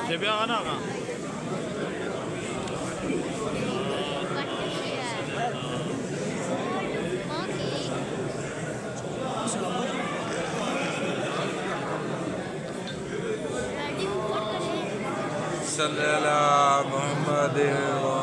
Cebi ana aga. Sallallahu Muhammadin wa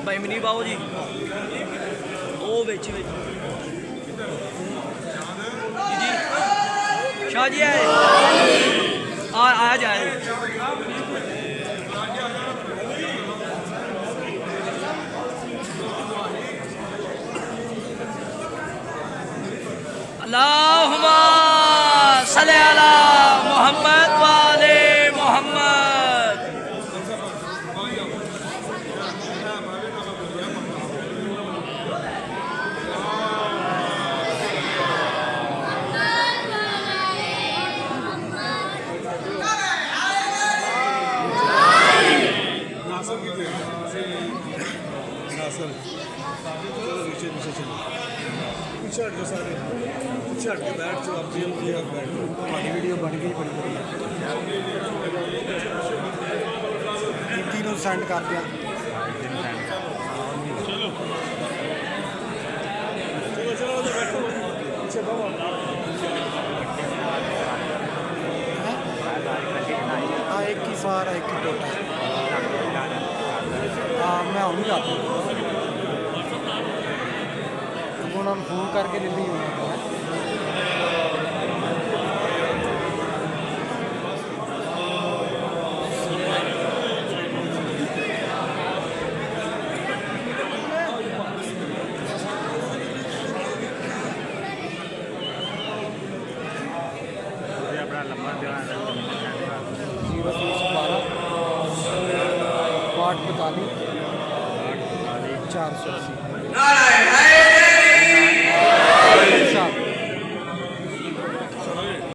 भाई mini पाओ जी वो बेच जी जी शाह जी आए आ जाए अल्लाहुम्मा सल्ली अला मुहम्मद व आले मुहम्मद। वीडियो बन गई बड़ी तीनों सेंड कर दिया। हाँ एक ही सारा एक ही टोटा ਹਾਂ ਮੈਂ ਆਉਂ ਨਹੀਂ ਕਰਦਾ ਉਹਨਾਂ ਨੂੰ ਫੋਨ ਕਰਕੇ ਦਿੱਲੀ ਹੋਣਾ अपना लंबा दीवान 0312 62 45 480